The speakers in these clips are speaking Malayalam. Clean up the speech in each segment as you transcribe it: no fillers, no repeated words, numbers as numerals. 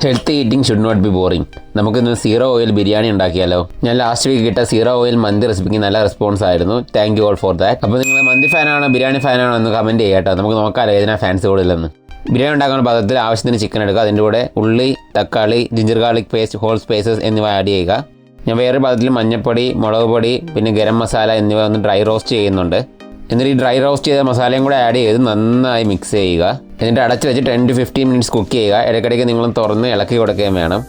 Healthy eating should not be boring. നമുക്കിന്ന് സീറോ ഓയിൽ ബിരിയാണി ഉണ്ടാക്കിയാലോ? ഞാൻ ലാസ്റ്റ് വീക്ക് കിട്ടിയ സീറോ ഓയിൽ മന്തി റെസിപ്പിക്ക് നല്ല റെസ്പോൺസ് ആയിരുന്നു. Thank you all for that. അപ്പോൾ നിങ്ങൾ മന്തി ഫാനാണോ ബിരിയാണി ഫാനാണോ എന്ന് കമൻറ്റ് ചെയ്യട്ടോ. നമുക്ക് നോക്കാമല്ലോ ഏതിനാ ഫാൻസ് കൂടുതലെന്ന്. ബിരിയാണി ഉണ്ടാക്കുന്ന പാത്രത്തിൽ ആവശ്യത്തിന് ചിക്കൻ എടുക്കുക. അതിൻ്റെ കൂടെ ഉള്ളി, തക്കാളി, ginger garlic paste, whole spices എന്നിവ ആഡ് ചെയ്യുക. ഞാൻ വേറെ പാത്രത്തിൽ മഞ്ഞൾപ്പൊടി, മുളക് പൊടി, പിന്നെ ഗരം മസാല എന്നിവ ഒന്ന് ഡ്രൈ റോസ്റ്റ് ചെയ്യുന്നുണ്ട്. എന്നിട്ട് ഈ ഡ്രൈ റോസ്റ്റ് ചെയ്ത മസാലയും കൂടെ ആഡ് ചെയ്ത് നന്നായി മിക്സ് ചെയ്യുക. എന്നിട്ട് അടച്ച് വെച്ച് 10 to 15 മിനിറ്റ്സ് കുക്ക് ചെയ്യുക. ഇടയ്ക്കിടയ്ക്ക് നിങ്ങൾ തുറന്ന് ഇളക്കി കൊടുക്കുകയും വേണം.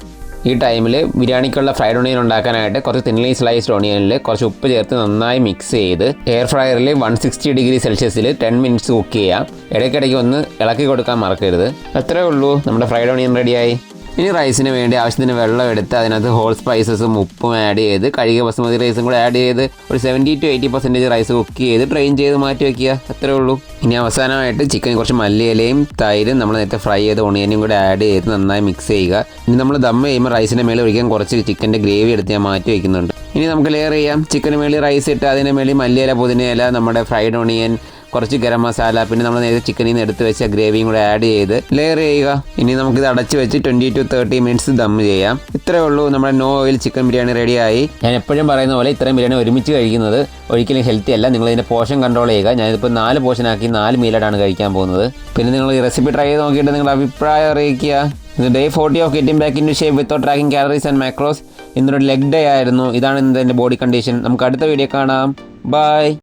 ഈ ടൈമിൽ ബിരിയാണിക്കുള്ള ഫ്രൈഡ് ഓണിയൻ ഉണ്ടാക്കാനായിട്ട് കുറച്ച് തിൻലി സ്ലൈസ്ഡ് ഓണിയനിൽ കുറച്ച് ഉപ്പ് ചേർത്ത് നന്നായി മിക്സ് ചെയ്ത് എയർ ഫ്രയറിൽ 160 ഡിഗ്രി സെൽഷ്യസിൽ 10 മിനിറ്റ്സ് കുക്ക് ചെയ്യാം. ഇടയ്ക്കിടയ്ക്ക് ഒന്ന് ഇളക്കി കൊടുക്കാൻ മറക്കരുത്. അത്രേ ഉള്ളൂ, നമ്മുടെ ഫ്രൈഡ് ഓണിയൻ റെഡിയായി. ഇനി റൈസിന് വേണ്ടി ആവശ്യത്തിന് വെള്ളം എടുത്ത് അതിനകത്ത് ഹോൾ സ്പൈസസും ഉപ്പും ആഡ് ചെയ്ത് കഴുകിയ ബസുമതി റൈസും കൂടെ ആഡ് ചെയ്ത് ഒരു 70 to 80% റൈസ് കുക്ക് ചെയ്ത് ഡ്രെയിൻ ചെയ്ത് മാറ്റി വയ്ക്കുക. അത്രേ ഉള്ളൂ. ഇനി അവസാനമായിട്ട് ചിക്കൻ കുറച്ച് മല്ലിയിലയും തൈരും നമ്മൾ നേരത്തെ ഫ്രൈ ചെയ്ത് ഓണിയനും കൂടെ ആഡ് ചെയ്ത് നന്നായി മിക്സ് ചെയ്യുക. ഇനി നമ്മൾ ദം ചെയ്യുമ്പോൾ റൈസിൻ്റെ മേളിൽ ഒഴിക്കാൻ കുറച്ച് ചിക്കൻ്റെ ഗ്രേവി എടുത്ത് ഞാൻ മാറ്റി വയ്ക്കുന്നുണ്ട്. ഇനി നമുക്ക് ലെയർ ചെയ്യാം. ചിക്കന് മേളിൽ റൈസ് ഇട്ട് അതിന് മേളിൽ മല്ലിയില, പുതിനയില, നമ്മുടെ ഫ്രൈഡ് ഓണിയൻ, കുറച്ച് ഗരം മസാല, പിന്നെ നമ്മൾ നേരത്തെ ചിക്കനിൽ നിന്ന് എടുത്ത് വെച്ച ഗ്രേവിയും കൂടെ ആഡ് ചെയ്ത് ലെയർ ചെയ്യുക. ഇനി നമുക്കിത് അടച്ച് വെച്ച് 20 to 30 മിനിറ്റ്സ് ദം ചെയ്യാം. ഇത്രയേ ഉള്ളൂ, നമ്മുടെ നോ ഓയിൽ ചിക്കൻ ബിരിയാണി റെഡിയായി. ഞാൻ എപ്പോഴും പറയുന്ന പോലെ ഇത്രയും ബിരിയാണി ഒരുമിച്ച് കഴിക്കുന്നത് ഒരിക്കലും ഹെൽത്തി അല്ല. നിങ്ങൾ ഇതിൻ്റെ പോർഷൻ കൺട്രോൾ ചെയ്യുക. ഞാനിതിപ്പോൾ 4 പോർഷനാക്കി 4 മീലായിട്ടാണ് കഴിക്കാൻ പോകുന്നത്. പിന്നെ നിങ്ങൾ ഈ റെസിപ്പി ട്രൈ ചെയ്ത് നോക്കിയിട്ട് നിങ്ങളുടെ അഭിപ്രായം അറിയിക്കുക. ഇത് day 40 of getting back into shape without tracking calories and macros. ഇന്നൊരു ലെഗ് ഡേ ആയിരുന്നു. ഇതാണ് ഇന്ന് എൻ്റെ ബോഡി കണ്ടീഷൻ. നമുക്ക് അടുത്ത വീഡിയോ കാണാം. ബൈ.